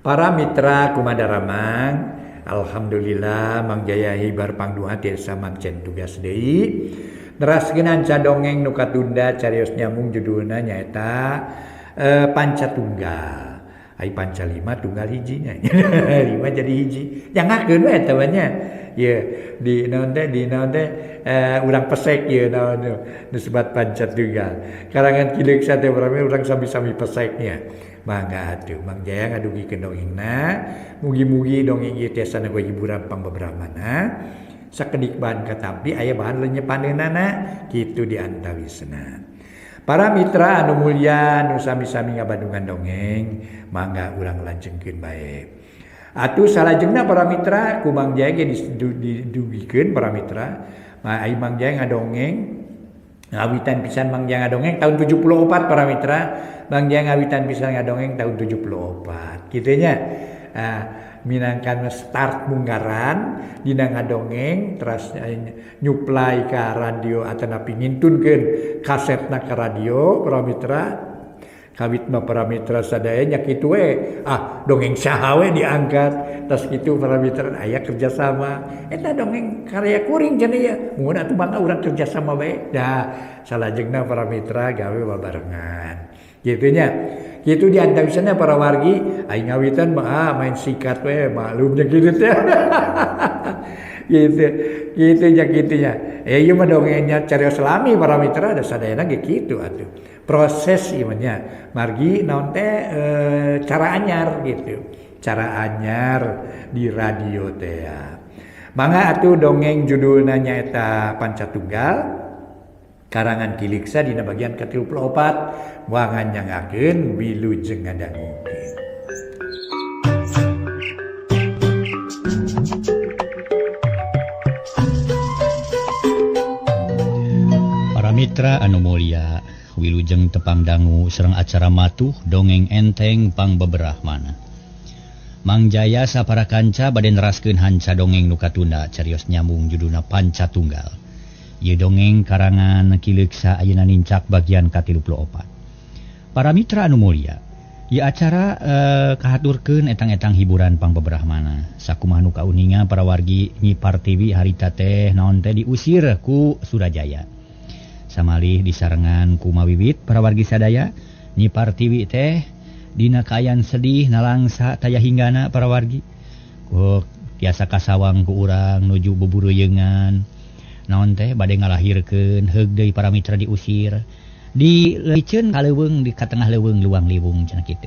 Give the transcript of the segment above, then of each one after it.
Para mitra Kumadaramang, alhamdulillah Mang Jaya hibar pangduha tiasa mancen tugas deui. Neraskeun anca dongeng nu katunda carios nyambung judulna nyaeta Pancatunggal. Ai panca 5 tunggal hijinya. 5 jadi hiji. Jangakeun we eta nya. Ye di naon teh urang pesek ye naon nu sebat Pancatunggal. Karangan Kileuksa teh urang sami-sami peseknya. Mangga atuh Mang Jaya ngadugikeun dongengna, mugi-mugi dongeng ieu tiasa nggo hiburan pangbeberamana. Sakedik bahan katampi aya bahan lenyepaneunana kitu di antawisna. Para mitra anu mulya nu sami-sami ngabadungan dongeng, mangga urang lanjengkeun bae. Atuh salajengna para mitra ku Mang Jaya ge didugikeun para mitra. Ai Mang Jaya ngadongeng ngawitan pisan Mang Jaya ngadongeng tahun 74 para mitra. Mang Jaya ngawitan pisan ngadongeng tahun 74. Kitu nya. Minangkan start munggaran dina ngadongeng terus nyuplai ka radio atanapi ngintunkeun kasetna ka radio para mitra. Kawit mah para mitra sadaya nya kitu we. Dongeng saha we diangkat. Tas kitu para mitra aya kerjasama. Eta dongeng karya kuring cenah ya. Mun atuh mangga urang kerjasama bae. Salajengna para mitra gawe babarengan. Gitu nya. Gitu di antawisana para wargi aing ngawitan mah main sikat we maklumnya kitu teh. Gitu nya. Ieu mah dongengnya carios lami para mitra da sadayana ge kitu atuh. Proses ieu nya margi naon teh cara anyar gitu. Cara anyar di radio teh. Mangga atuh dongeng judulna nyaeta Pancatunggal. Karangan Kileuksa dina bagian ke-34 moangan nyangakeun Wilujeng ngadangukeun. Para mitra anu mulya, Wilujeng tepang dangu sareng acara matuh dongeng enteng pangbeberahmana. Mang Jaya sapara kanca bade neraskeun hanca dongeng nu katunda carios nyambung judulna Pancatunggal. Ieu dongeng karangan Kileuksa ayeuna nincak bagian ka-34. Para mitra anu mulya, ieu acara kahaturkeun etang-etang hiburan pangbeberahmana. Sakumaha nu kauninga para wargi Nyi Partiwi harita teh naon teh diusir ku Surajaya. Samalih disarengan ku Mawiwit para wargi sadaya, Nyi Partiwi teh dina kaayaan sedih nalangsa taya hinggana para wargi. Ku tiasa kasawang ku urang nuju bebureyeungan. Naon teh bade ngalahirkeun heug deui para mitra diusir di leuceun ka leuweung di katengah leuweung luang liwung cenah kitu.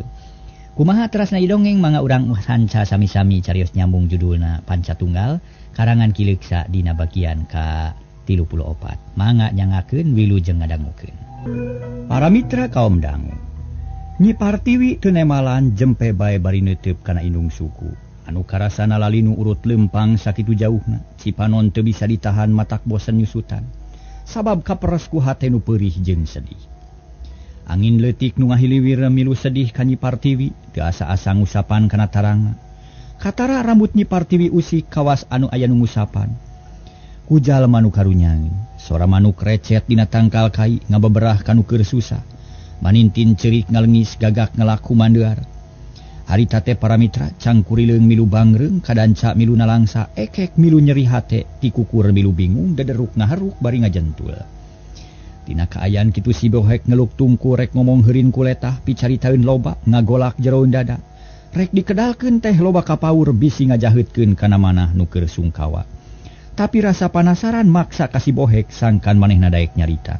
Kumaha terasna dongeng mangga urang sanca sami-sami carios nyambung judulna Pancatunggal karangan Kileuksa dina bagian ka-34. Mangga nyangakeun Wilujeng ngadangukeun. Para mitra kaum dangu, Nyi Partiwi teu nemalan jempe bae bari neuteub kana indung suku. Anu karasana lalinu urut lempang sakitu jauhna, cipanon teu bisa ditahan matak bosen nyusutan. Sabab kaperes ku hate nu peurih jeung sedih. Angin leutik nu ngahiliwir milu sedih ka Nyi Partiwi, teu asa-asa ngusapan kana tarangna. Katara rambut Nyi Partiwi usik kawas anu aya nu ngusapan. Ku jalma nu karunyangeun, sora manuk recet dina tangkal kai ngabeberah kanu keur susah. Manintin ceurik ngaleungis gagak ngelaku mandear. Harita teh para mitra cangkurileung milu bangreung kadanca milu nalangsa ekek milu nyeri hate ti kukur milu bingung dederuk ngaharuk bari ngajentul. Tina kaayaan kitu si bohek ngeluk tungku rek ngomong heurin kuletah picaritaeun loba ngagolak jero dada. Rek dikedalkeun teh loba kapaur bisi ngajaheutkeun kana manah nu keur sungkawa. Tapi rasa panasaran maksa ka si bohek sangkan manehna daek nyarita.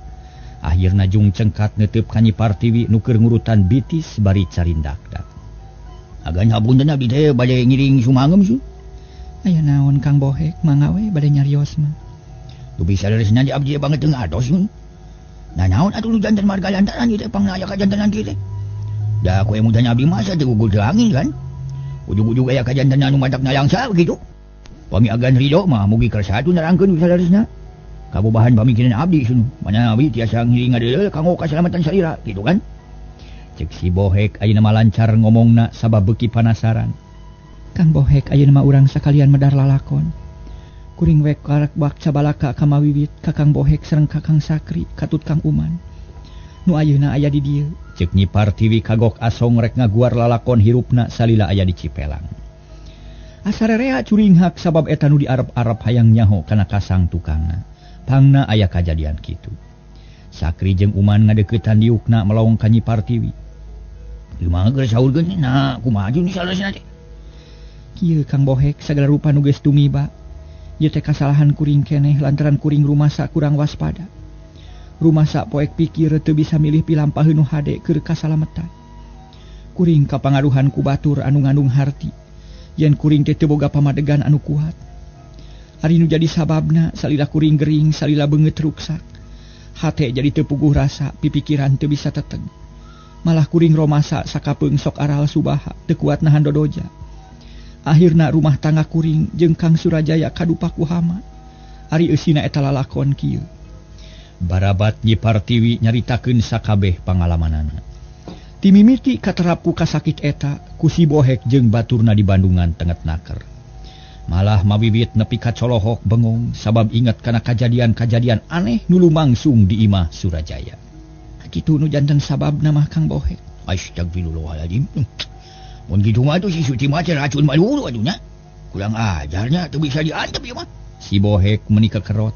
Akhirna jung cengkat neuteub ka Nyi Partiwi nu keur ngurutan bitis bari carindakdak. Aganya punten abdi teh bade ngiring sumangem su. Aya naon Kang Bohek, mangga we bade nyarios mah. Tu bisa leresna di abdi banget teu ngados mun. Nah naon atuh nu janten marga lantaran ieu teh pangaya ka jantenan kieu teh. Da koe mudanya abdi mah teh gugul angin kan. Ujug-ujug aya ka jantenan nu madak nalangsa begitu. Pami agan ridho mah mugi kersatu nerangkeun bisa leresna. Kabobahan pamikiran abdi sun. Mana abdi tiasa ngiring ngadeuleu kanggo kaselamatan salira gitu kan. Cek si Bohek ayeuna mah lancar ngomongna sabab beuki panasaran. Kang Bohek ayeuna mah urang sakalian medar lalakon. Kuring we karek bakca balaka ka Mawiwit, ka Kang Bohek sareng ka Kang Sakri, katut Kang Uman. Nu ayeuna aya di dieu, ceuk Nyi Partiwi kagok asong rek ngaguar lalakon hirupna salila aya di Cipelang. Asararea curing hak sabab eta nu diarep-arep hayang nyaho kana kasang tukangna. Pangna aya kajadian kitu. Sakri jeung Uman ngadeuketan diukna melawong ka Nyi Partiwi. Kumaha geus saurkeun nah kumaha jeung salesna teh. Kieu Kang Bohek sagala rupa nu geus tumiba. Ieu teh kasalahan kuring keneh lantaran kuring rumasa kurang waspada. Rumasa poek pikir teu bisa milih pilampaheun nu hade keur kasalametan. Kuring kapangaruhan ku batur anu ngandung harti. Yen kuring teh teu boga pamadegan anu kuat. Ari nu jadi sababna salila kuring gering, salila beungeut ruksak. Hate jadi teu puguh rasa, pipikiran teu bisa teteg. Malah kuring romasa sakapeung sok aral subaha, teu kuat nahan dodoja. Akhirna rumah tangga kuring jeung Kang Surajaya kadupa ku hama. Ari eusina eta lalakon kieu. Barabat Nyi Partiwi nyaritakeun sakabeh pangalamanana. Timimiti katerap ku kasakit eta ku si Bohek jeung baturna di Bandungan tenget naker. Malah mawiwit nepi ka colohok bengong sabab inget kana kajadian-kajadian aneh nu lumangsung di imah Surajaya. Kitu nu janten sababna mah Kang Bohek. Astagfirullahaladzim. Mun kitu mah tuh si Suci mah racun maluru adunya. Kurang ajarnya teu bisa diantep ieu mah. Si Bohek meuni kekerot.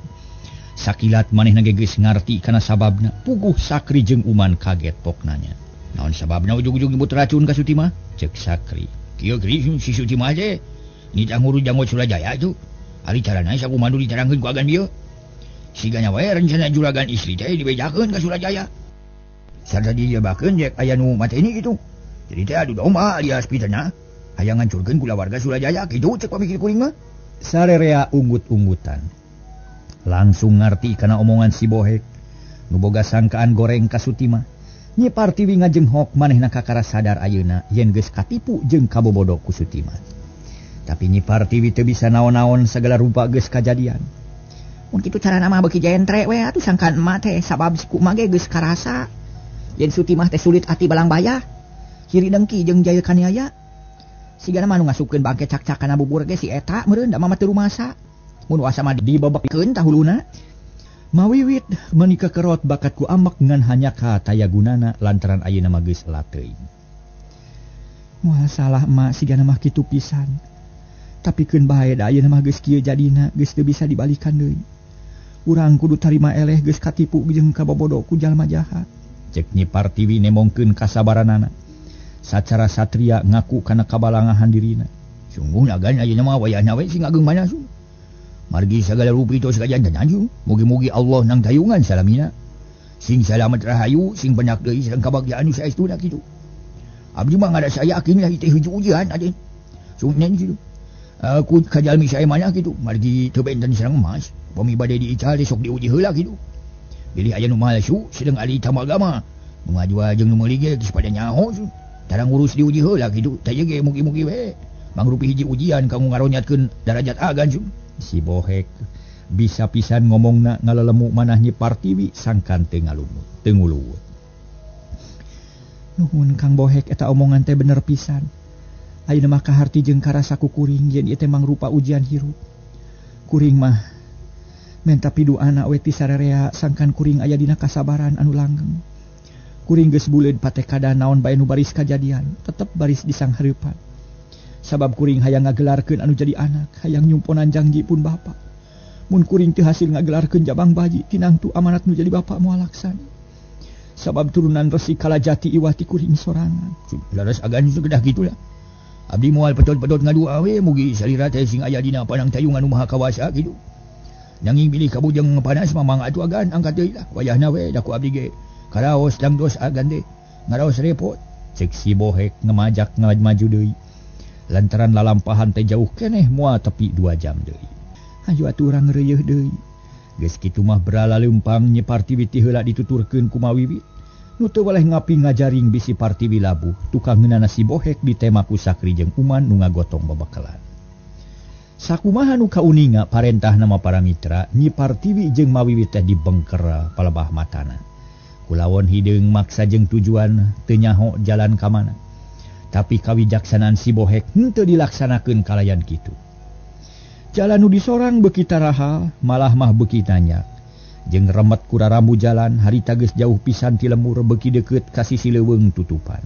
Sakilat manehna ge geus ngarti kana sababna. Puguh Sakri jeung Uman kaget pok nanya. Naon sababna ujug-ujug nyebut racun ka Suci mah? Cek Sakri. Kieu geuning si Suci mah teh nita ngurus janggot Surajaya tuh. Ari carana sakumandu diterangkeun ku agan bieu. Sigana wae rencana juragan istri teh dibejakeun ka Surajaya. Sarta dijebakeun jek aya nu mateni kitu. Jadi teh adu domba alias pitana. Hayang ngancurkeun kula warga Surajaya kitu cek pamikir kuring mah. Sarerea unggut-unggutan. Langsung ngarti kana omongan si Bohek. Nu boga sangkaan goreng ka Suti mah. Nyi Partiwi ngajenghok manehna kakara sadar ayeuna yen geus katipu jeung kabobodo ku Suti mah. Tapi Nyi Partiwi teu bisa naon-naon sagala rupa geus kajadian. Mun kitu carana mah beuki jentre we atuh sangkaan emak teh sabab si kumaha ge geus karasa. Yen Suti mah teh sulit ati balang bayah. Hiri dengki jeung jaya kaniaya. Sigana mah nu ngasupkeun bangke cak-cakana bubur ge si eta meureun da mah teu rumasa. Mun wasa mah dibebekkeun tahuluna. Mawiwit meuni kekerot bakat ku amek ngan hanya ka tayagunana lantaran ayeuna mah geus elat teuing. Moal salah emak sigana mah kitu pisan. Tapi keun bae da ayeuna mah geus kieu jadina geus teu bisa dibalikan deui. Urang kudu tarima eleh geus katipu jeung kabobodo ku jalma jahat. Cek Nyi Partiwi nemongkeun kasabaranana. Sacara satria ngaku kana kabalangahan dirina. Sungguh nagan ayeuna mah wayahna we sing ageng mana su. Margi sagala rupi tos kajantan anju. Mugi-mugi Allah nang tayungan salamina. Sing salamet rahayu, sing banyak deui sareng kabagyaan nu saestuna kitu. Abdi mah ngarasa yakin lah teh hiji ujian aden. Sungguh kitu. Ku kajalmi sae mana kitu. Margi teu benten sareng emas. Pami bade diical sok diuji heula kitu. Bilih aya nu malsu sedeng ali tamagama. Nu ngajua jeung nu meuli ge geus pada nyaho su. Tarang urus diuji heula kitu. Tah ye ge mugi-mugi we. Mangrupi hiji ujian kamu ngaronyatkeun darajat agan su. Si Bohek bisa pisan ngomongna ngalelemu manah Nyi Partiwi sangkan teu ngalumut, teu nguluwut. Nuhun Kang Bohek eta omongan teh bener pisan. Ayeuna mah kaharti jeung karasa ku kuring yen ieu teh mangrupa ujian hirup. Kuring mah menta pidu anak we ti sararea sangkan kuring aya dina kasabaran anu langgeng. Kuring geus buleud patekada naon bae nu baris kajadian, tetep baris disanghareupan. Sabab kuring hayang ngagelarkeun anu jadi anak, hayang nyumponan janji pun bapa. Mun kuring teu hasil ngagelarkeun jabang baji, tinangtu amanat nu jadi bapa moal laksana. Sabab turunan Resi Kalajati iwati kuring sorangan. Laras agan sudah gitulah. Abdi moal pedot-pedot ngadua we mugi salira teh sing aya dina panang tayungan nu maha kawasa kitu. Nanging bilih kabujeng panas mamang atuh agan angkat deui lah. Wayahna we da ku abdi ge karaos dangdos agan teh ngaraos repot. Cek si Bohek ngemajak maju deui. Lantaran lalampahan teh jauh keneh moal tepi 2 jam deui. Hayu atuh urang reuyeuh deui. Geus kitu mah berala leumpang Nyi Partiwi ti heula dituturkeun ku Mawiwit. Nu teu waleh ngapi ngajaring bisi Partiwi labuh, tukang ngeunana si Bohek ditema ku Sakri jeung Uman nu ngagotong babakelan. Sakumaha nu kauninga parentahna mah para mitra, Nyi Partiwi jeung Mawiwit teh dibengker palebah matana. Kulawon hideung maksa jeung tujuan teu nyaho jalan ka mana. Tapi kawijaksanaan si Bohek henteu dilaksanakeun kalayan kitu. Jalan nu disorang beuki tarahal, malah mah beuki nanyak. jeung remet kura rambu jalan harita geus jauh pisan ti lembur beuki deukeut ka sisi leuweung tutupan.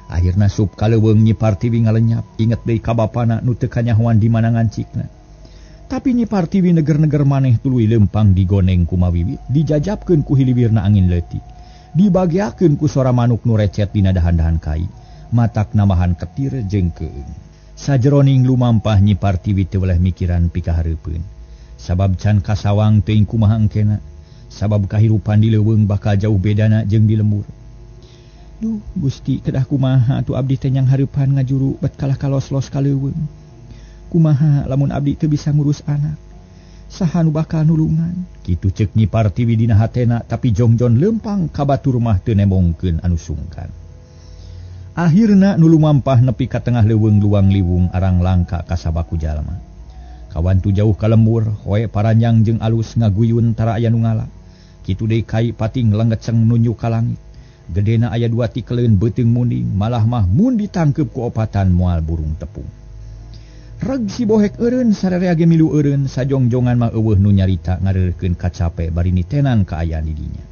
Akhirna sup ka leuweung Nyi Partiwi ngalenyap inget deui ka bapana nu teu kanyahoan di mana ngancikna. Tapi Nyi Partiwi neger-neger maneh tuluy lempang digoneng ku Mawiwit, dijajabkeun ku hiliwirna angin leutik, dibagiakeun ku sora manuk nu recet dina dahan-dahan kai, matak namahan ketir jeung keung. Sajeroning lumampah Nyi Partiwi teu weleh mikiran pikahareupeun. Sabab can kasawang teuing kumaha engkena, sabab kahirupan di leuweung bakal jauh bedana jeung di lembur. Duh Gusti, kedah kumaha atuh abdi teh nyang hareupan ngajuru bet kalah kalos-los ka leuweung. Kumaha lamun abdi teu bisa ngurus anak, saha nu bakal nulungan? Kitu ceuk Nyi Partiwi dina hatena, tapi jongjon lempang ka batur mah teu nemongkeun anu sungkan. Akhirna nu lumampah nepi ka tengah leuweung luang liwung arang langka ka sabaku jalma. Kawan tu jauh ka lembur, hoe paranjang jeung alus ngaguyun tara aya nu ngala. Kitu deui kai pating lengeceng nunjuk ka langit. Gedena aya 2 tikeleun beuteung munding, malah mah mun ditangkep ku opatan moal burung tepung. Reg si bohek eureun sararea ge milu eureun, sajongjongan mah eueuh nu nyarita ngareurkeun kacape bari nitenan kaayaan di dinya.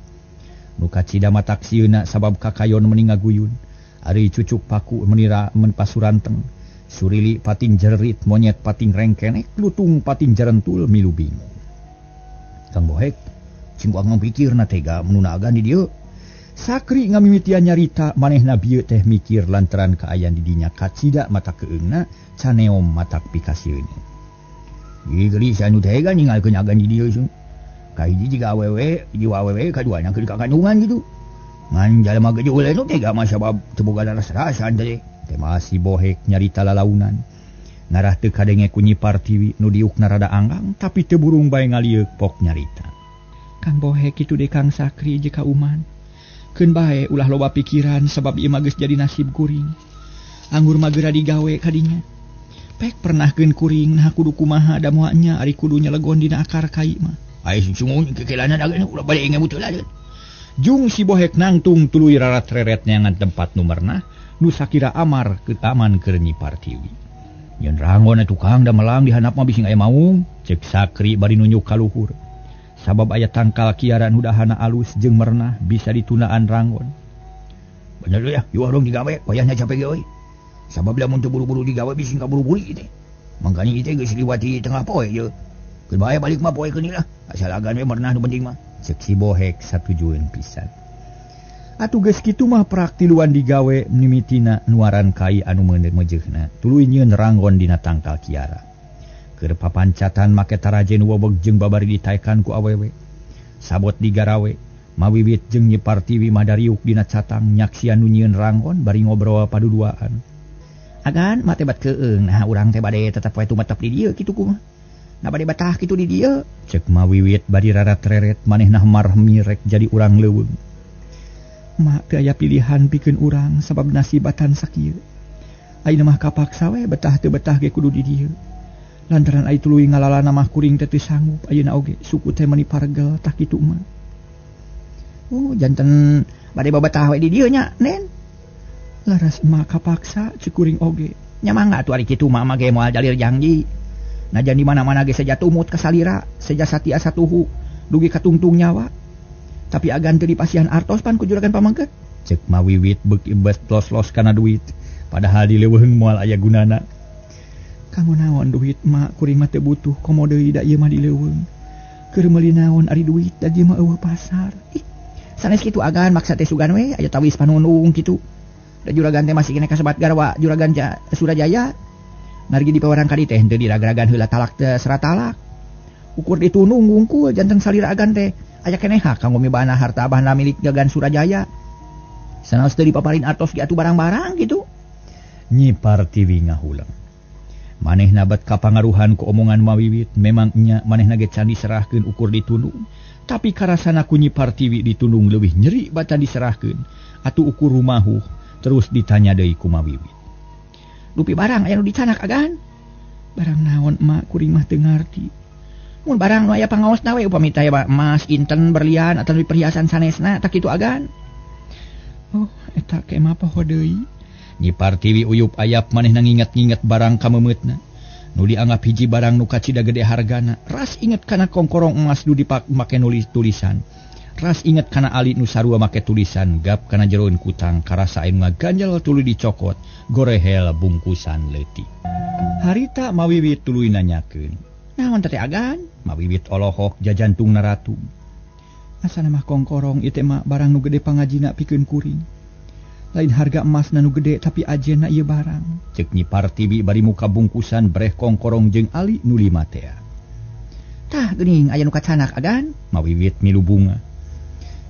Nu kacida matak sieuna sabab kakayon meni ngaguyun, ari cucuk paku menira men pasuranteng, surili pating jerit, monyet pating rengkenek, lutung pating jarentul milu bingung. Kang bohek, cing kuang pikirna tega menunaagan di dieu. Sakri ngamimitian nyarita manehna bieu teh mikir lantaran kaayaan di dinya kacida mata keungna caneom matak pikasieun. Ieu geuli sanu tega ningalkeun agan di dieu sung. Ka hiji jiga awewe, jiwa awewe kaduanya keur kakandungan gitu. Ngan jalema gejule nu tega mah sabab teu boga rasa-rasaan teh. Teh masih bohek nyarita lalaunan. Ngarah teu kadenge ku Nyi Partiwi nu diukna rada anggang tapi teu burung bae ngalieuk pok nyarita. Kang bohek kitu deui Kang Sakri jeung ka Uman. Keun bae ulah loba pikiran sabab ieu mah geus jadi nasib kuring. Anggur mah geura digawe ka dinya. Pek pernahkeun kuring nah kudu kumaha da moal nya ari kudu nyelegon dina akar kai mah. Aya sungguh kekelana dageuna ulah bade inget muteul aja. Jung si bohek nangtung tuluy rarat-reret neangan tempat numerna nu sakira amar ke aman keur Nyi Partiwi. Nyen rangon tukang da melang di handap mah bising aya maung, ceuk Sakri bari nunjuk ka luhur. Sabab aya tangkal kiaran hudahana alus jeung mernah bisa ditunaan rangon. Bener ya, yuah dong digawe, wayahna capek ge euy. Sabab lamun teu buru-buru digawe bising kaburu-buru teh. Mangkana ieu teh geus liwati tengah poe ye. Keun bae balik mah poe keuni lah. Asal agan we mernah nu penting mah. Ceuk si bohek satujueun pisan. Atuh geus kitu mah praktiluan digawe mimitina nuaran kai anu meundeuk-meujeuhna. Tuluy nyieun rangon dina tangkal kiara. Keur papancatan make tarajen wobeg jeung babari ditaekan ku awewe. Sabot digarawe, Mawiwit jeung Nyi Partiwi mah dariuk dina catang nyaksian nu nyieun rangon bari ngobrol paduduaan. Agan mah teh bat keung, nah urang teh bade tetep wae tumetep di dieu kitu kumaha. Na bade batah kitu di dieu, ceuk Mawiwit bari rarat-reret manehna marah mirek jadi urang leuweung. Mak teu aya pilihan pikeun urang sabab nasibatan sakieu. Ayeuna mah kapaksa we betah teu betah ge kudu di dieu. Lantaran ai tuluy ngalalana mah kuring teh teu sanggup ayeuna oge suku teh meuni pargel tah kitu mah. Oh janten bade babetah we di dieu nya nen. Laras mah kapaksa ceuk kuring oge. Nya mangga atuh ari kitu mah ge moal jalir janji. Najan di mana-mana ge saja tumut ka salira, saja satia satuhu, dugi katungtung nyawa. Tapi agan teu dipasihan artos pan ku juragan pamangkeut. Ceuk Mawiwit beuki bes los-los kana duit, padahal di leuweung moal aya gunana. Kamu naon duit mak kuring mah teu butuh komo deui da ieu mah di leuweung. Keur meuli naon ari duit da dieu mah eueuh pasar. Ih, sanes kitu agan maksa teh sugan we aya tawis panunung kitu. Da juragan teh masih kene kasebat garwa juragan Surajaya. Nargi di pawarang kadi teh henteu diraga-ragan heula talak teh serat talak. Ukur ditunung ngungkul janten salira agan teh aya keneh kanggo mibana harta abahna milik Gagan Surajaya. Sanaos teu dipaparin artos ge atuh barang-barang kitu. Nyi Partiwi ngahulang. Manehna bet kapangaruhan ku omongan Mawiwit, memang nya manehna ge can diserahkeun ukur ditundung, tapi karasana ku Nyi Partiwi ditundung leuwih nyeri batan diserahkeun, atuh ukur rumahuh terus ditanya deui ku Mawiwit. Dupi barang aya nu dicanak agan? Barang naon emak kuring mah teu ngarti. Mun barang nu aya pangaosna we upami teh emas, inten, berlian atawa perhiasan sanesna tak kitu agan. Oh, eta kemah poho deui. Nyi Partiwi uyup ayap manehna nginget-nginget barang kamemeutna. Nu dianggap hiji barang nu kacida gede hargana. Ras inget kana kongkorong emas nu dipak make nulis tulisan. Ras inget kana ali nu sarua make tulisan gap kana jeroen kutang karasa anu ngaganjal tuluy dicokot gorehel bungkusan leutik. Harita mawiwit tuluy nanyakeun. Naon teh agan? Mawiwit olohok jajantungna ratu. Asana mah kongkorong ieu teh mah barang nu gede pangajina pikeun kuring. Lain harga emas nu gede tapi ajenna ieu barang. Ceuk Nyi Partiwi bari muka bungkusan breh kongkorong jeung ali nu 5 teh. Tah geuning aya nu kacanak agan? Mawiwit milu bunga.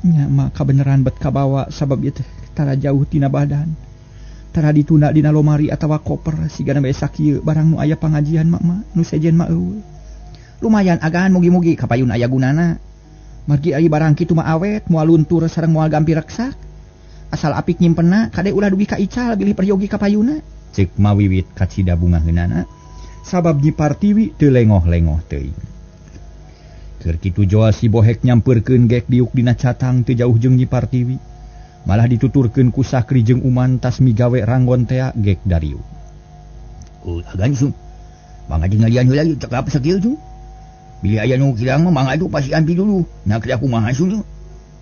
Nya mah kabeneran bet kabawa sabab ieu teh tara jauh tina badan. Tara ditunda dina lomari atawa koper sigana bae sakieu barang nu aya pangajian mak nu sejen mah eueuh. Lumayan agan mugi-mugi kapayun aya gunana. Margi ari barang kitu mah awet moal luntur sareng moal gampi reksak. Asal apik nyimpenna kade ulah dugi ka ical bilih peryogi ka payuna. Ceuk Mawiwit kacida bunga heunana sabab Nyi Partiwi teu lengoh-lengoh teuing. Keur kitu joal si Bohek nyampeurkeun gek diuk dina catang teu jauh jeung Nyi Partiwi. Malah dituturkeun ku Sakri jeung Uman tas migawe ranggon tea gek dariu. Agan sun. Mangga jeung ngalian heula ieu teu apa sakieu sun. Bilih aya nu kilang mah mangga atuh pasti ampi dulu. Nah kada kumaha sun.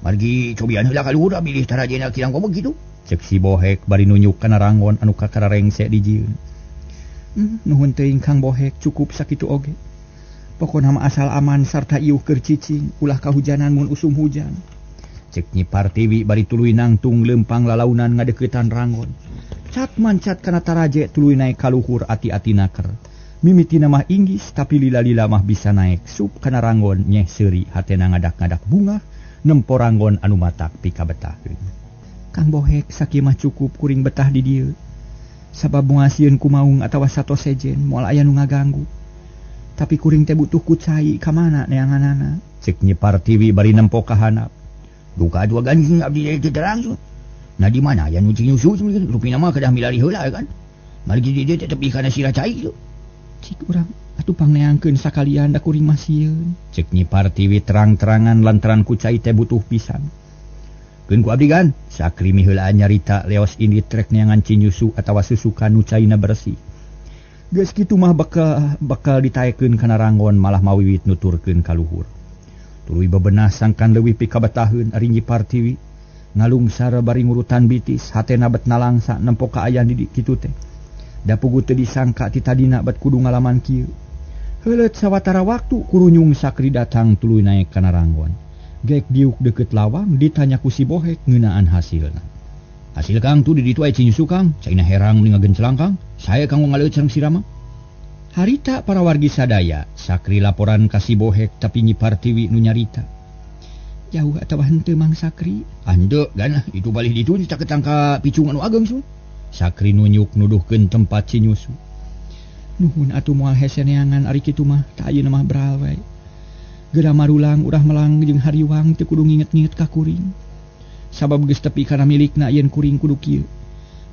Margi cobian heula kaluhur bilih tarajena kilang komo kitu. Ceuk si Bohek bari nunjuk kana ranggon anu kakararengse di jieun. Nuhun teuing Kang Bohek cukup sakitu oge. Pokona mah asal aman sarta ieuh keur cicing ulah kahujanan mun usum hujan. Ceuk Nyi Partiwi bari tuluy nangtung leumpang lalaunan ngadeuketan ranggon. Cat mancat kana taraje tuluy naek kaluhur ati-atina keur. Mimitina mah inggis tapi lila-lila mah bisa naek sup kana ranggon nyeh seuri hatena ngadak-ngadak bunga. Nempo ranggon anu matak pika betahkeun. Kang Bohek sakieu mah cukup kuring betah di dieu. Sabab moasieun ku maung atawa sato sejen moal aya nu ngaganggu. Tapi kuring teh butuh kucai ka mana neanganana. Ceuk Nyi Partiwi bari nempo ka handap. Duka dua ganjing abdi teh terang sun. Nah di mana aya nu cinyusu rupina mah kedah milari heula kan. Margi di dieu teh tepi kana sirah cai kitu. Cik urang atuh pangneangkeun sakalian da kuring mah sieun. Ceuk Nyi Partiwi terang-terangan lantaran kucai teh butuh pisan. Keun ku abdi gan, Sakri miheulaan nyarita leos indit rek neangan cinyusu atawa susukan nu caina bersih. Geus kitu mah bakal ditaekeun kana ranggon malah Mawiwit nuturkeun ka luhur. Tuluy bebenah sangkan leuwih pika betaheun ari Nyi Partiwi. Ngalungsar bari ngurutan bitis hatena bet nalangsa nempo ka aya di kitu teh. Da pugu teu disangka ti tadina bet kudu ngalaman kieu. Heuleut sawatara waktu kurunyung Sakri datang tuluy naek kana ranggon. Gek diuk deukeut lawang ditanya ku si Bohek ngeunaan hasilna. Hasil Kang tu di ditu aya cinyusu Kang, caina herang mending ngagencelang Kang. Saya Kang ngaleut sareng si Rama. Harita para wargi sadaya, Sakri laporan ka si Bohek tapi Nyi Partiwi nu nyarita. Jauh atawa henteu Mang Sakri? Henteu gana itu balih ditu caketan ka picung anu ageng sun. Sakri nunjuk nuduhkeun tempat cinyusu. Nuhun atuh moal hese neangan ari kitu mah tah ayeuna mah beral wae. Geura marulang urah melang jeung hariwang teu kudu nginget-nginget ka kuring. Sabab geus tepi kana milikna yen kuring kudu kieu.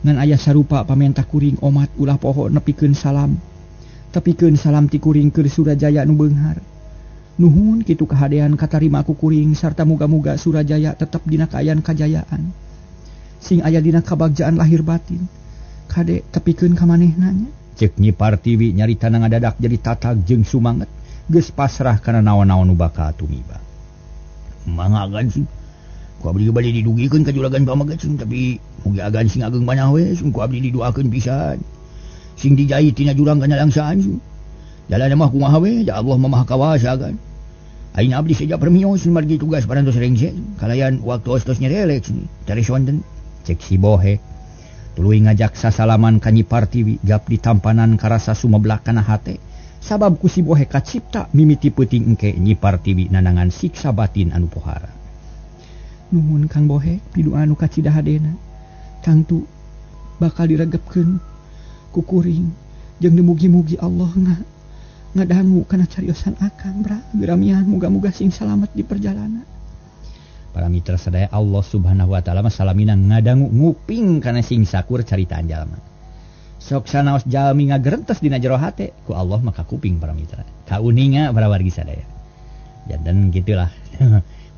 Ngan aya sarupa pamentah kuring omat ulah poho nepikeun salam. Tepikeun salam ti kuring keur Surajaya nu beunghar. Nuhun kitu kahadean katarima ku kuring sarta muga-muga Surajaya tetep dina kaayaan kajayaan. Sing aya dina kabagjaan lahir batin. Kade tepikeun ka manehna nya. Ceuk Nyi Partiwi nyaritana ngadadak jadi tatag jeung sumanget. Geus pasrah kana naon-naon nu bakal tumiba. Mangga agan sih. Ku abdi bade didugikeun ka juragan pamageun tapi mugi agan sing ageng banah we sing ku abdi didoakeun pisan. Sing dijahit tina jurang kana langsaan sih. Jalan mah kumaha we ya Allah Maha Kawasa agan. Aing abdi saja permios margi tugas parantos rengse kalayan waktu ostos nyerelek cari sonten. Cek si Bohek tuluy ngajak sasalaman ka Nyi Partiwi gap ditampanan karasa sumeblak kana hate. Sabab ku si Bohek kacipta mimiti peuting engke Nyi Partiwi nanangan siksa batin anu pohara. Nuhun Kang Bohek pidu anu kacidahadena. Tangtu bakal diregepkeun ku kuring jeung mugi-mugi Allah ngadangu kana cariosan akang bra. Geramian muga-muga sing salamet di perjalanan. Para mitra sadaya Allah Subhanahu wa taala masalamina ngadangu nguping kana sing sakur caritaan jalma. Sok sanaos jalmi ngagerentes dina jero hate ku Allah maka kuping para mitra. Kauninga para wargi sadaya. Janten gitulah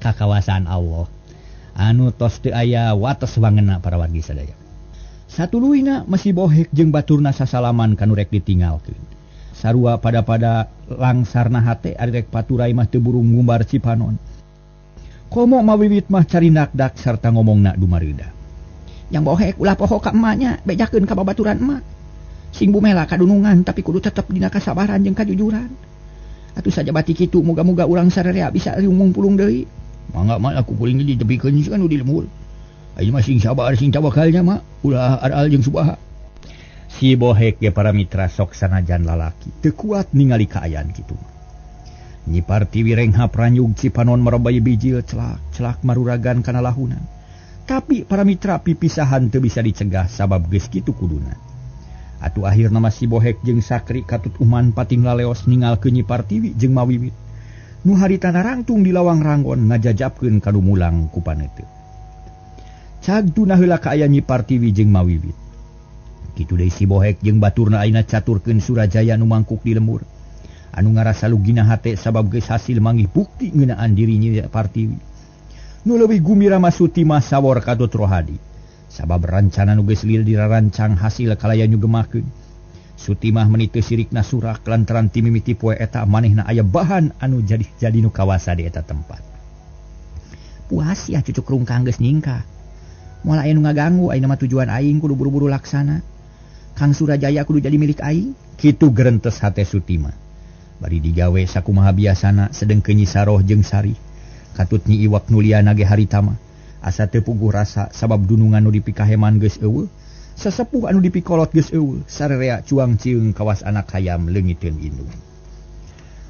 kakawasaan Allah. Anu tos teu aya wates wangeuna para wargi sadaya. Satuluyna masih Bohek jeung baturna sasalaman kanu rek ditinggalkeun. sarua pada langsarna hate ari rek paturai mah teu buru ngumbar Cipanon. Komo mawiwit mah cari nakdak sarta ngomongna dumareuda. Yang bohek ulah poho ka emaknya, bejakeun ka babaturan emak. Sing bumela kadunungan tapi kudu tetep dina kasabaran jeung kajujuran. Atuh saja bati kitu moga-moga urang sararea bisa riung pulung deui. Mangga mah aku kuring di tepikeun sih anu di lemur. Ayeuna mah sing sabar sing tawakalnya mah ulah aral jeung subaha. Si bohek ge para mitra sok sanajan lalaki teu kuat ningali kaayaan kitu. Nyi Partiwi renghap ranyug Cipanon marobai bijil celak maruragan kana lahunan. Tapi para mitra pipisahan teu bisa dicegah sabab geus kitu kuduna. Atuh akhirna mah si bohek jeung Sakri katut uman pating laleos ningalkeun Nyi Partiwi jeung Mawiwit. Nu harita narangtung di lawang ranggon ngajajabkeun ka dumulang ku paneuteu. Cagduna heula kaayaan Nyi Partiwi jeung Mawiwit. Kitu deui si bohek jeung baturna ayeuna caturkeun Surajaya nu mangkuk di lembur. Anu ngarasa lugina hate sabab geus hasil manggih bukti ngeunaan diri Nyi Partiwi. Nu leuwih gumira mah Sutimah sawor katut Rohadi. Sabab rancana nu geus lil dirarancang hasil kalaya nyugemakeun. Sutimah meniteu sirikna surak lantaran ti mimiti poe eta manehna aya bahan anu jadi nu kawasa di eta tempat. Puas ya cucuk rungkang geus ningkah. Moal aya nu ngaganggu ayeuna mah tujuan aing kudu buru-buru laksana. Kang Surajaya kudu jadi milik aing. Kitu gerentes hate Sutimah. Bari digawe sakumaha biasana sedengkeun Nyi Saroh jeung Sari. Katut Nyi Iwak nuliana ge harita mah. Asa teu puguh rasa sabab dunungan nu dipikaheman geus eueuh. Sesepuh anu dipikolot geus eueuh. Sararea cuang cieung kawas anak hayam leungiteun indung.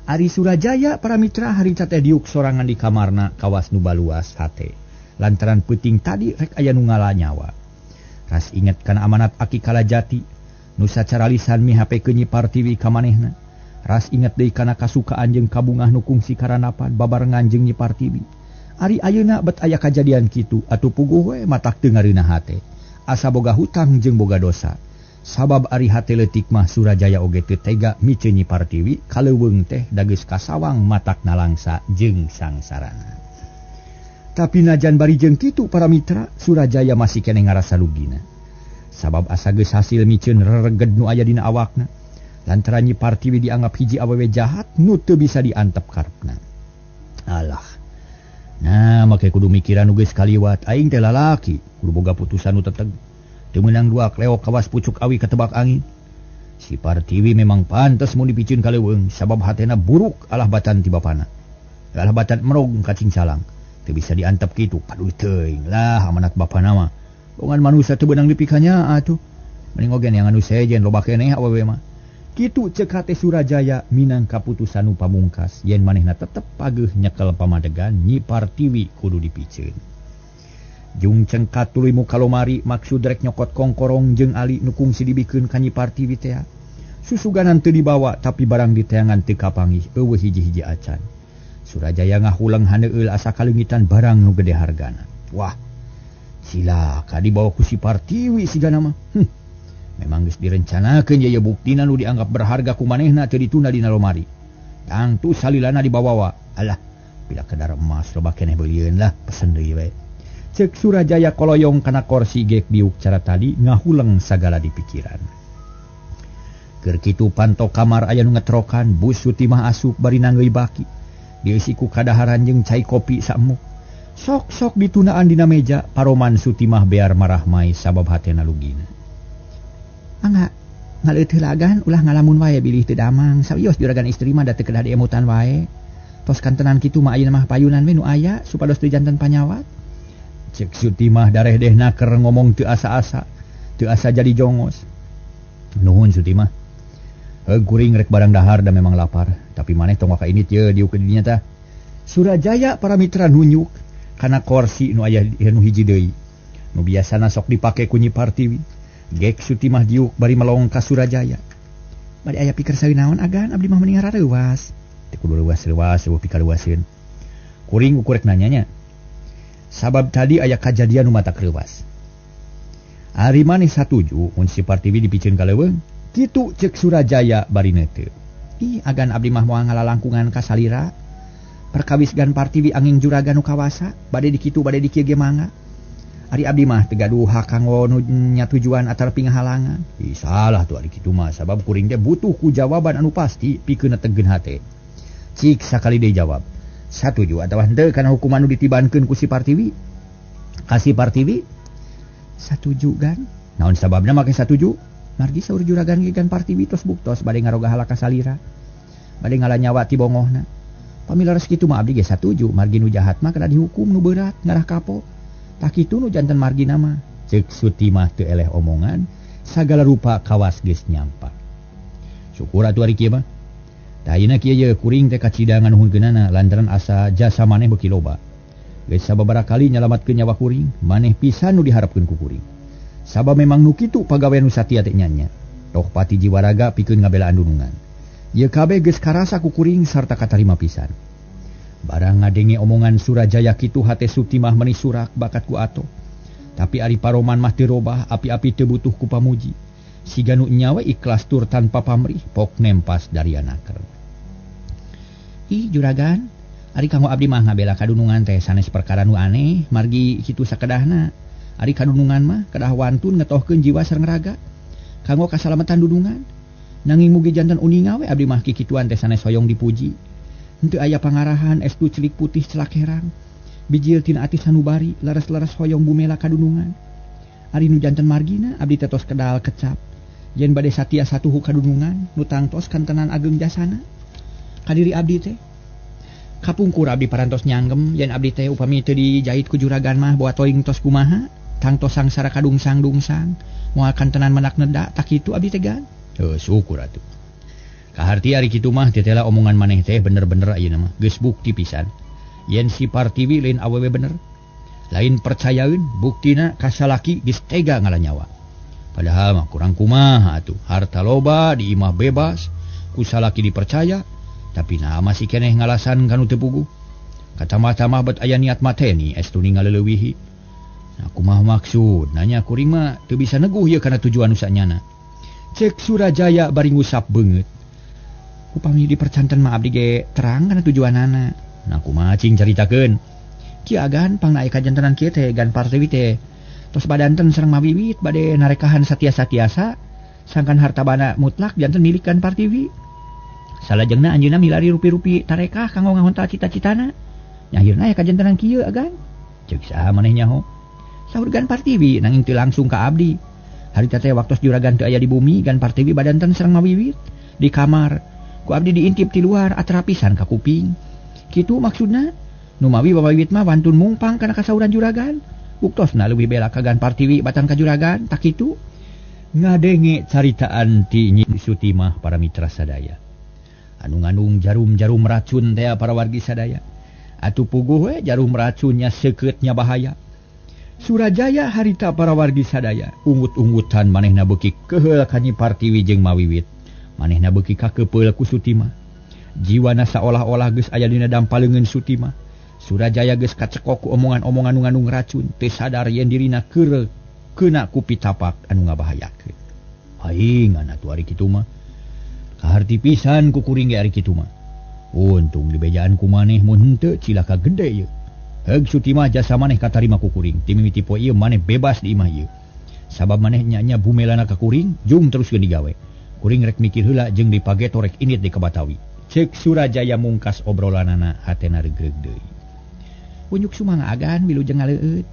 Ari Surajaya para mitra harita teh diuk sorangan di kamarna kawas nu baluas hate. Lantaran peuting tadi rek aya nu ngala nyawa. Ras inget kana amanat Aki Kalajati nu sacara lisan mihapekeun Nyi Partiwi ka manehna. Ras inget deui kana kasukaan jeung kabungah nu kungsi karanapan babarengan jeung Nyi Partiwi. Ari ayeuna bet aya kajadian kitu atuh puguh we matak teu ngareunah hate. Asa boga hutang jeung boga dosa. Sabab ari hate leutik mah Surajaya oge teu tega miceun Nyi Partiwi kaleuweung teh da geus kasawang matak nalangsa jeung sangsarana. Tapi najan bari jeung kitu para mitra, Surajaya masih keneh ngarasa lugina. Sabab asa geus hasil miceun rereged nu aya dina awakna. Lantaran Nyi Partiwi dianggap hiji awewe jahat nu teu bisa diantep karepna. Alah. Nah, make kudu mikiran nu geus kaliwat, aing teh lalaki, kudu boga putusan nu teteg. Teu meunang dua kleok kawas pucuk awi ketebak angin. Si Partiwi memang pantes mun dipicieun kaleuweung sabab hatena buruk alah batan ti bapana. Alah batan merog kacing salang. Teu bisa diantep kitu, paduh teuing lah amanat bapana mah. Bongan manusia teu beunang dipikanya atuh. Mending oge yang anu sejen loba keneh awewe mah. Kitu ceuk hate Surajaya minang kaputusan nu pamungkas yen manehna tetep pageuh nyekel pamadegan Nyi Partiwi kudu dipicieun. Jung cengkat tuluy muka lomari maksud rek nyokot kongkorong jeung Ali nu kungsi dibikeun ka Nyi Partiwi teh. Susuganan teu dibawa tapi barang diteangan teu kapanggih eueuh hiji-hiji acan. Surajaya ngahulang haneueul asa kalengitan barang nu gede hargana. Wah, cilaka dibawa ku si Partiwi sigana mah. Memang geus direncanakeun ye buktina nu dianggap berharga ku manehna teu ditunda dina lomari. Tangtu salilana dibawa. Alah, pila kedar emas loba keneh beulieun lah, pesen deui we. Ceuk Surajaya koloyong kana kursi gek biuk cara tadi ngahuleng sagala di pikiran. Keur kitu panto kamar aya nu ngetrokan bus Sutimah asup bari nanggeuy baki. Dieusi ku kadaharan jeung cai kopi saemuk. Sok-sok ditunaan dina meja paroman Sutimah bear marah mai sabab hatena lugina. Angga ngaleut heulagan ulah ngalamun wae bilih teu damang sawios juragan istri mah da teu kedah diemutan wae. Tos kantenan kitu mah ayeuna mah payunan we nu aya supados teu janten panyawat. Cek Sutimah darehdehna keur ngomong teu asa-asa, teu asa jadi jongos. Nuhun Sutimah. Kuring rek barang dahar da memang lapar, tapi maneh tong ka init ye diuk ke dinya tah. Surajaya para mitra nunjuk kana kursi nu aya nu hiji deui. Nu biasana sok dipake ku Nyi Partiwi. Gek Sutimah diuk bari melong ka Surajaya. Bari aya pikir saeunaon agan abdi mah mending rareuwas. Teu kudu leuwas-leuwas eueuh pikaleuwaseun. Kuring ukurek nanyanya. Sabab tadi aya kajadian nu matak reuwas. Ari maneh satuju mun si Partiwi dipicieun kaleuweung? Kitu ceuk Surajaya bari neuteu. Ih agan abdi mah moal ngalalangkungan ka salira. Perkawis gan Partiwi angin juragan nu kawasa, bade di kitu bade di kieu ge mangga. Ari abdi mah teu gaduh kanggo nya tujuan atar pingahalangan. Salah tuh ari kitu mah sabab kuring teh butuh ku jawaban anu pasti pikeun tegeun hate. Cik sakali deui jawab. Satuju atawa henteu kana hukuman anu ditibankeun ku si Partiwi? Kasih Partiwi? Satuju gan. Naon sababna make satuju? Margi saur juragan gigan Partiwi tos buktos bade ngaroga halaka salira. Bade ngala nyawa ti bongohna. Pamilaras kitu mah abdi ge satuju, margi nu jahat mah kada dihukum nu berat ngarah kapok. Tak kitu nu janten margi nama. Cek Suti mah teu eleh omongan, sagala rupa kawas geus nyampak. Syukur atuh ari kieu mah. Da ayeuna kieu ye kuring teh kacidangan nuhunkeunana lantaran asa jasa maneh beuki loba. Geus sababaraha kali nyalamatkeun nyawa kuring, maneh pisan nu diharapkeun ku kuring. Sabab memang nu kitu pagawean nu satia teh nyanya. Toh pati jiwa raga pikeun ngabelaan dunungan. Ieu kabeh geus karasa ku kuring sarta katarima pisan. Barang ngadenge omongan Surajaya kitu hate Suti mah meuni surak bakat ku ato. Tapi ari paroman mah teu robah, api-api teu butuh ku pamuji. Siga nu nyawa ikhlas tur tanpa pamrih, pok nempas dari anaker. Ih juragan, ari kanggo abdi mah ngabela kadunungan teh sanes perkara nu aneh, margi kitu sakedahna. Ari kadunungan mah kedah wantun ngetohkeun jiwa sareng raga. Kanggo kasalamatan dudungan. Nanging mugi janten uninga we abdi mah kikituan teh sanes hoyong dipuji. Henteu aya pangarahan estu celik putih celak herang. Bijil tina ati sanubari laras-laras hoyong bumela kadunungan. Ari nu janten margina abdi teh tos kedal kecap. Yen bade satia satuhu kadunungan nu tangtos kantenan ageng jasana. Kadiri abdi teh kapungkur abdi parantos nyanggem yen abdi teh upami teu dijait ku juragan mah boa toing tos kumaha tangtos sangsara kadungsang-dungsang moal kantenan menak neda tak kitu abdi teh gan. Heuh syukur atuh. Kaharti ari kitu mah tetela omongan maneh teh bener-bener ayeuna mah geus bukti pisan. Yen si Partiwi lain awewe bener. Lain percayaeun buktina kasalaki geus tega ngala nyawa. Padahal mah kurang kumaha atuh. Harta loba di imah bebas, ku salaki dipercaya, tapi nah masih keneh ngalasan kanu teu puguh. Kata-mata mah bet aya niat mateni estu ningaleuweuhi. Nah kumaha maksud? Nanya kuring mah teu bisa neguh ieu kana tujuan nu sanyana. Cek Surajaya bari ngusap beungeut. Upami dipercanten mah abdi ge terang kana tujuanana. Nah kumaha cing caritakeun. Kieu agan pangna aya kajantenan kieu teh gan Partiwi teh tos badanten sareng mawiwit bade narekahan satia-satiasa sangkan harta bana mutlak janten milik gan Partiwi. Salajengna anjeunna milari rupi-rupi tarekah kanggo ngahontal cita-citana. Nyahireuna aya kajantenan kieu agan. Ceuk saha maneh nyaho? Saur gan Partiwi nanging teu langsung ka abdi. Harita teh waktos juragan teu aya di bumi gan Partiwi badanten sareng mawiwit di kamar. Ku abdi diintip ti luar atrapisan ka kuping. Kitu maksudna. Nu mawi wawiwit mah wantun mungpang kana kasauran juragan. Buktosna leuwih bela ka gan Partiwi batang ka juragan, tak kitu. Ngadenge caritaan ti Nyi Suti mah para mitra sadaya. Anu ngandung jarum-jarum racun teh para wargi sadaya. Atuh puguh we jarum racunnya seukeutnya bahaya. Surajaya harita para wargi sadaya ungut-ungutan manehna beuki keheul ka Nyi Partiwi jeung mawiwit. Manehna beuki kakepeul ku Suti mah. Jiwana saolah-olah geus aya dina dampaleungeun Suti mah. Surajaya geus kacekok ku omongan-omongan nu ngandung racun, teu sadar yen dirina keur keuna ku pitapak anu ngabahayakeun. Aing atuh ari kitu mah. Kaharti pisan ku kuring ge ari kitu mah. Untung dibejaan ku maneh mun henteu cilaka gede ieu. Heug Suti mah jasa maneh katarima ku kuring. Ti mimiti poe ieu maneh bebas di imah ieu. Sabab maneh nya bumelana ka kuring, jung teruskeun digawe. Kuring rek mikir heula jeung dipageto rek init di Kabatawi. Cek Surajaya mungkas obrolanana hatena regreg deui. Unyuk sumanga agan wilujeng ngaleueut.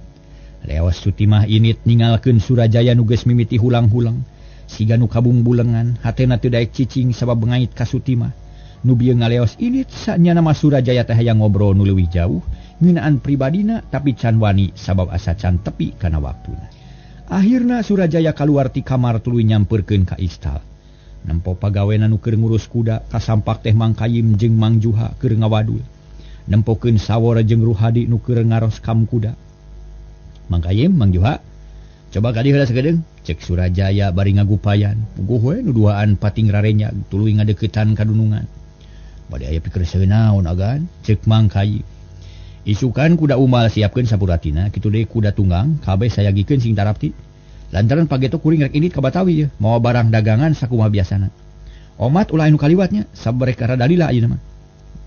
Leos Suti mah init ningalkeun Surajaya nu geus mimiti hulang-hulang. Siga nu kabung bulengan, hatena teu daek cicing sabab ngait ka Suti mah. Nu bieu ngaleos init sanyana mah Surajaya teh hayang ngobrol nu leuwih jauh, ngeunaan pribadina tapi can wani sabab asa can tepi kana waktuna. Akhirna Surajaya kaluar ti kamar tuluy nyampeurkeun ka istal. Nempo pagaweana nu keur ngurus kuda kasampak teh Mang Kayim jeung Mang Juha keur ngawadul. Nempokeun Sawora jeung Ruhadi nu keur ngaros kam kuda. Mang Kayim, Mang Juha, coba ka dieu heula sagedeung, cek Surajaya bari ngagupayan. Puguh we nu duaan pating rarenya tuluy ngadeuketan ka dunungan. Bade aya pikeun saeunaon agan, cek Mang Kayim. Isukan kuda umal siapkeun sapuratina, kitu deui kuda tunggang kabeh sayagikeun sing tarapti. Lantaran pageto kuring rek init ka Batawi ye, mau barang dagangan sakumaha biasana. Omat ulah anu kaliwatnya, sabarek ka radalila ayeuna mah.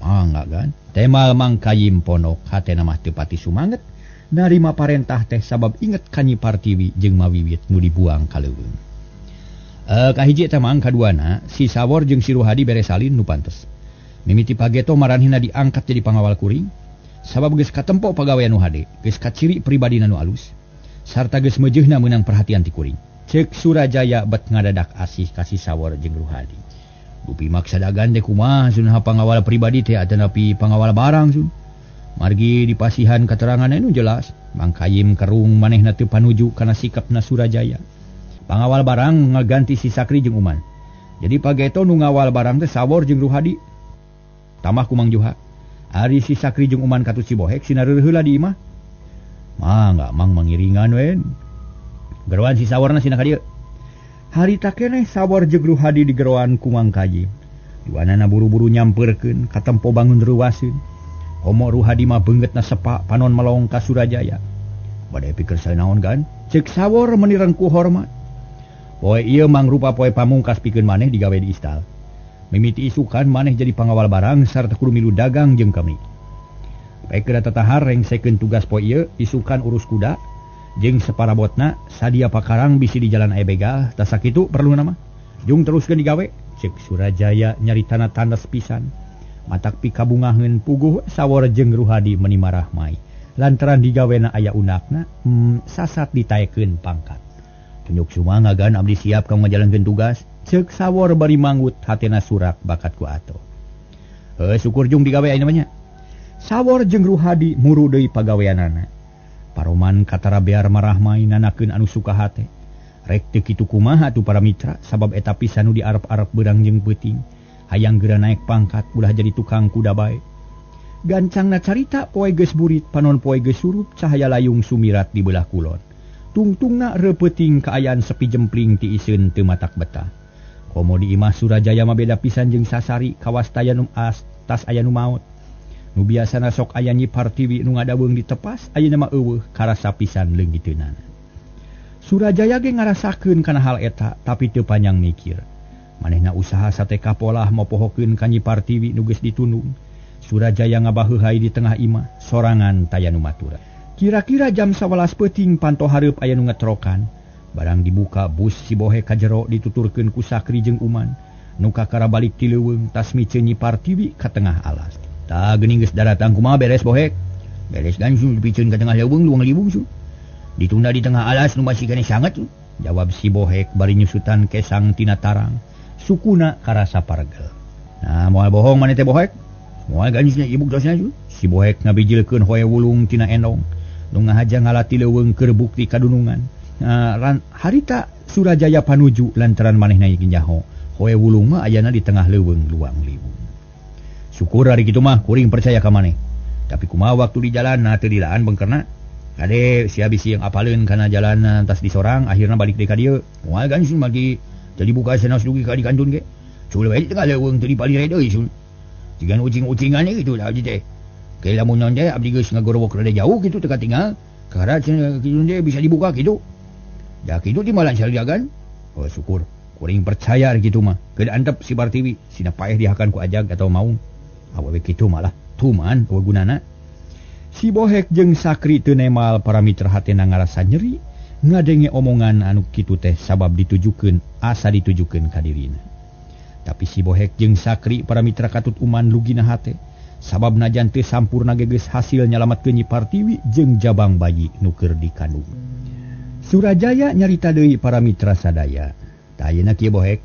Mangga kan. Temal Mang Kayim ponok hatena mah teu pati sumanget, narima parentah teh sabab inget Kanyi Partiwi jeung Mawiwit nu dibuang ka leuweung. Kahiji eta mang kaduana si Sawor jeung si Ruhadi bere salin nu pantes. Mimiti Pageto maranhina diangkat jadi pangawal kuring sabab geus katempo pagawean nu hade, geus kaciri pribadina nu alus, sarta geus meujeuhna meunang perhatian ti kuring. Ceuk Surajaya bet ngadadak asih ka si Sawor jeung Ruhadi. Dupi maksa dagan teh kumaha sun pangawal pribadi teh atanapi pangawal barang sun. Margi dipasihan katerangan nu jelas, Mang Kayim kerung manehna teu panuju kana sikapna Surajaya. Pangawal barang ngaganti si Sakri jeung Uman. Jadi Pageto nu ngawal barang teh Sawor jeung Ruhadi. Tamah ku Mang Juha. Ari si Sakri jeung Uman katut si Bohek sinareureul heula di imah. Mangga Mang mangiringan we. Geroan si Saworna sina ka dieu. Harita keneh Sawor jeung Ruhadi di geroan ku Mang Kayim. Duanana buru-buru nyampeurkeun katempo bangun reuwaseun. Homo Ruhadi mah beungeutna sepa panon melong ka Surajaya. Bade pikir saeunaon kan? Ceuk Sawor menireng ku hormat. Poe ieu mangrupa poe pamungkas pikeun maneh digawe di istal. Mimiti isukan maneh jadi pangawal barang sarta kudu milu dagang jeung kami. Paikeun tatahar rengsekeun tugas poe ieu isukan urus kuda jeung saparabotna sadia pakarang bisi di jalan aya begal tah sakitu perluna mah. Jung teruskeun digawe. Ceuk Surajaya nyaritana tandas pisan. Matak pikabungaheun puguh Sawor jeung Ruhadi meuni marah mai. Lantaran digawena aya undakna, sasat ditaekeun pangkat. Tunjuk sumangagan abdi siap ka ngajalankeun tugas. Ceuk Sawor bari manggut hatena surak bakat ku ato. Syukur jung digawe aya namanya. Sawor jeung Ruhadi muru deui pagaweanana. Paroman katara bear marah mai nanakeun anu suka hate. Rek teu kitu kumaha atuh para mitra sabab eta pisan nu diarep-arep beurang jeung peuting. Hayang geura naek pangkat ulah jadi tukang kuda bae. Gancangna carita poe geus burit panon poe geus surup cahaya layung sumirat di belah kulon. Tungtungna repeuting kaayaan sepi jempling ti iseun teu matak betah. Komo di imah Surajaya mah beda pisan jeung Sasari kawas taya nu tas aya nu maot. Nu biasana sok aya Nyi Partiwi nu ngadaweung di tepas ayeuna mah eueuh karasa pisan leungiteunana. Surajaya ge ngarasakeun kana hal eta tapi teu panjang mikir. Manehna usaha sateka polah mopohokeun ka Nyi Partiwi nu geus ditundung. Surajaya ngabaheuhai di tengah imah sorangan taya nu matura. Kira-kira jam 11 peuting panto hareup aya nu ngetrokan. Barang dibuka bus si Bohek ka jero dituturkeun ku Sakri jeung Uman. Nu kakara balik ti leuweung tas miceun Nyi Partiwi ka tengah alas. Tah geuning geus daratang kumaha beres Bohek? Beres kan su dipiceun ka tengah leuweung luang libung su. Ditunda di tengah alas nu masih keneh sanget su. Jawab si Bohek bari nyusutan kesang tina tarang. Sukuna karasa pargel. Nah, moal bohong maneh teh Bohek. Moal ganisnya ibu dosna su. Si Bohek ngabijilkeun hoye wulung tina endong. Nu ngahaja ngalati leuweung keur bukti kadunungan. Harita Surajaya panuju lantaran manehna ieu nyaho. Hoye wulung mah ayana di tengah leuweung luang libung. Syukur ari kitu mah kuring percaya ka maneh. Tapi kumaha waktu di jalan teu dilaan beungkerna. Kade sia bisi yang apaleun kana jalan tas disorang akhirna balik deui ka dieu. Moal ganis magi jadi buka senaos dugi ka di kantun ge. Cul we tengah leuweung teu dipalire deui sun. Jigan ucing-ucingan gitu da abdi teh. Ke lamun naon teh abdi geus ngagorowok rada jauh kitu teu katinggal. Karena kitu teh bisa dibuka kitu. Da kitu di malan saliagan. Oh syukur. Kuring percaya kitu mah. Keun antep si Partiwi sina paeh dihakan ku ajag atau maung. Awewe kitu malah tuman eueuh gunana. Si Bohek jeung Sakri teu nemal para mitra hatena ngarasa nyeri. Ngadenge omongan anu kitu teh sabab ditujukeun asa ditujukeun ka dirina. Tapi si Bohek jeung Sakri para mitra katut Uman lugina hate sabab najan teu sampurna geus hasil nyalametkeun Nyi Partiwi jeung jabang bayi nu keur dikandung. Surajaya nyarita deui para mitra sadaya. Tah ayeuna kieu Bohek.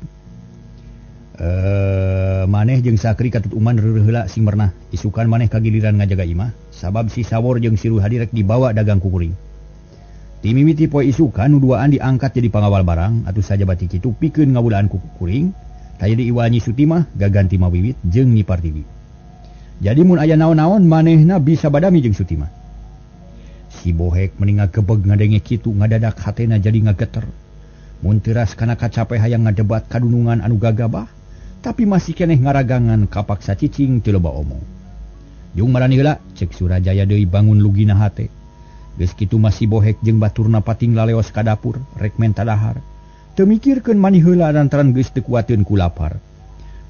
Maneh jeung Sakri katut Uman reureuh heula sing pernah isukan maneh kagiliran ngajaga imah sabab si Sawor jeung si Ruhadi rek dibawa dagang ku kuring. Ti mimiti poe isukan nu duaan diangkat jadi pangawal barang atuh saja bati kitu pikeun ngawulaan ku kuring. Taya di Iwa Nyi Sutimah gaganti Mawiwit jeung Nyi Partiwi. Jadi mun aya naon-naon manehna bisa badami jeung Sutimah. Si Bohek meninga gebeg ngadenge kitu ngadadak hatena jadi ngageter. Mun teuras kana kacape hayang ngadebat kadunungan anu gagabah, tapi masih keneh ngaragangan kapaksa cicing teu loba omong. Jung marani heula ceuk Surajaya deui bangun lugina hate. Geus kitu masih Bohek jeung baturna pating laleos ka dapur rek menta dahar. Teu mikirkeun mani heula lantaran geus teu kuateun ku lapar.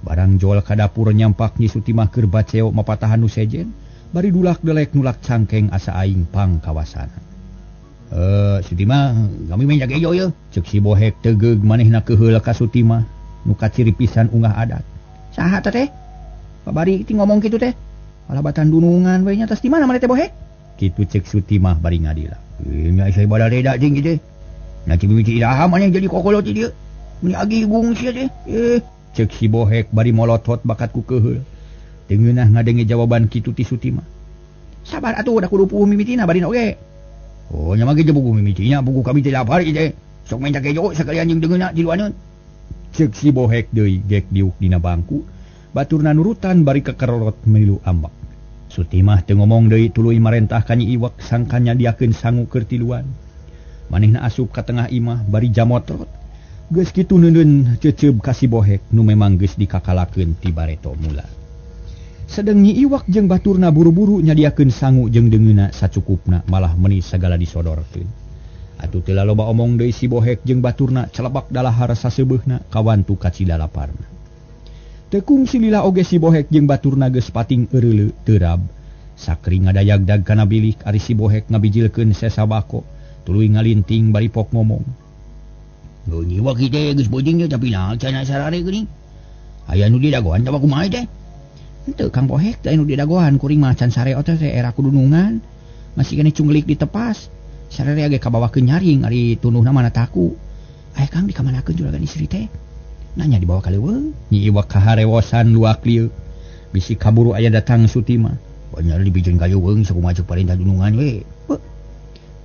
Barang jol ka dapur nyampak Nyi Sutimah keur baceo mapatahan nu sejen, bari dulak-delek nulak cangkeng asa aing pang kawasana. Sutima, kami main jaga yo. Cek si Bohek tegeg manehna keheul ka Sutima, nu kaciri pisan unggah adat. Saha teh? Babari ti ngomong kitu teh. Alabatan dunungan we nya tos di mana maneh teh Bohek? Kitu cek Sutima bari ngadila. Nya saya bada reda jeung kitu. Nanti mimiti ilaha maneh jadi kokolot ieu. Meni agigung sia teh. Cek si Bohek bari molotot bakat ku keheul. Teu ngeunah ngadenge jawaban kitu ti Sutima. Sabar atuh da kudu puguh mimitina bari oge. Oh, nya mage buku mimitinya, buku kami teh lapar ieu teh. Sok main jaga yo sakalian jeung deungeuna di luaneun. Cek si Bohek deui gek diuk dina bangku. Baturna nurutan bari kekerorot milu ambak. Sutimah teu ngomong deui tuluy marentah ka Nyi Iwak sangka nyadiakeun sangu keur tiluan. Manehna asup ka tengah imah bari jamotrot. Geus kitu neuneun ceuceub ka si Bohek nu memang geus dikakalakeun ti bareto mula. Sedeng Nyi Iwak jeung baturna buru-buru nyadiakeun sangu jeung deungeuna sacukupna malah meuni sagala disodorkeun. Atuh teu loba omong deui si Bohek jeung baturna calebak dalahar saseubeuna kawantu kacida laparna. Teu kungsi lila oge si Bohek jeung baturna geus pating eureuleu teu rab. Sakri ngadayagdag kana bilik ari si Bohek ngabijilkeun sesabako, tuluy ngalinting bari pok ngomong. Nyi Iwak ieu teh geus bojeng tapi naon cenah sarare geuning. Aya nu di dagoan teh kumaha teh? Henteu Kang Bohek teh anu di dagoan kuring mah can sareot teh era kudunungan. Masih kene cunglik ditepas. Sarere ge kabawakeun nyaring ari tunuhna mana taku. Aya Kang dikamanakeun juragan istri teh. Nanya dibawa ka leuweung. Nyi Iwak kaharewosan luak lieu. Bisi kaburu aya datang Sutima. Banyak dibijeun ka leuweung sakumaha ceuk parentah dunungan we.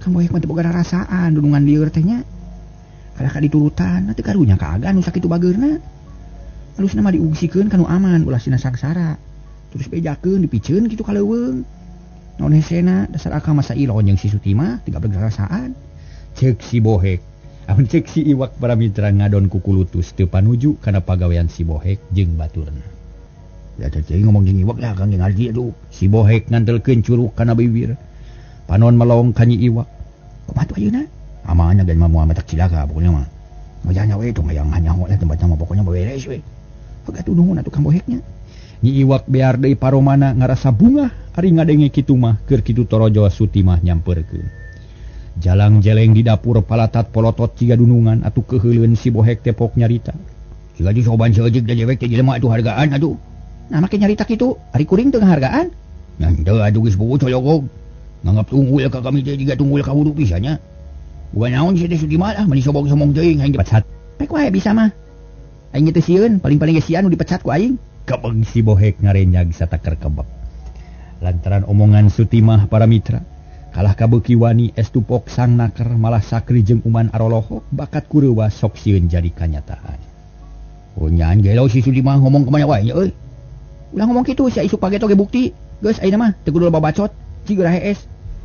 Kang Bohek mah teu boga rasaan dunungan lieur teh nya. Kada ka diturutan teu karunya ka agan nu sakitu bageurna. Halusna mah diungsikeun ka nu aman ulah sina sangsara. Terus bejakeun dipikeun kitu ka leuweung. Naon hesena dasar akang masa ilon jeung si Sutima tiga bergerasaan. Ceuk si Bohek. Amun ceuk si Iwak para mitra ngadon ku kulutus teu panuju kana pagawean si Bohek jeung baturna. Ya teh ngomong jeung Iwak lah Kang ngarti atuh. Si Bohek ngantelkeun curug kana bibir. Panon melong ka Nyi Iwak. Kumaha tuh ayeuna? Amanya gen mah moal matak cilaka pokona mah. Mojanya we tong hayang hanyaho lah tempatna mah pokona beres we. Haga tunungun atuh Kang Boheknya. Nyi Iwak bear deui paromana ngarasa bungah ari ngadenge kitu mah keur kitu torojo Sutimah nyamperkeun. Jalang jeleng di dapur palatat polotot ciga dunungan atuh keheuleuan si Bohek tepok nyarita. Ciga disoban seujig da jewek teh jelema atuh hargaan atuh. Nah make nyarita kitu ari kuring teu ngahargaan. Nya henteu atuh geus buku coyogog. Nganggap tunggul ka kami teh jiga tunggul ka wudu pisannya. Bukan naon si teh Sutimah lah meni sobong-sobong teuing hayang dipecat. Pek wae bisa mah. Aing teh sieun paling-paling ge sia nu dipecat ku aing. Kabeg si Bohek ngarenyag sataker kebab. Lantaran omongan Sutimah para mitra, kalah kabeuki wani estupok sang naker malah sakri jeung uman arolohok bakat kurewa sok sieun jadi kanyataan. Oh nyaan gelo si Sutimah ngomong kemana wae euy. Ulah ngomong kitu sia isuk paget oge bukti. Geus ayeuna mah teu kudu loba bacot, cigeura hees.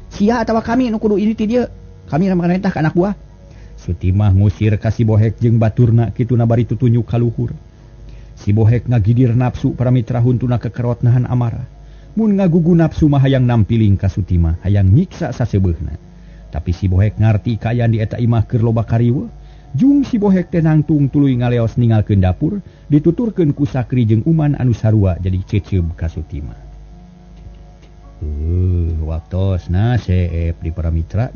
Sia atawa kami nu kudu iri ti dieu. Kami marentah ka anak buah. Sutimah ngusir ka si Bohek jeung baturna kituna bari tutunjuk ka luhur. Si Bohek ngagidir nafsu para mitra huntuna kekerot nahan amarah. Mun ngagugu nafsu mah hayang nampiling ka Sutimah, hayang nyiksa saseubeuna. Tapi si Bohek ngarti kaayaan di eta imah keur loba kariweuh. Jung si Bohek teh nangtung tuluy ngaleos ninggalkeun dapur, dituturkeun ku Sakri jeung uman anu sarua jadi ceceub ka Sutimah. Waktosna seep di para mitra.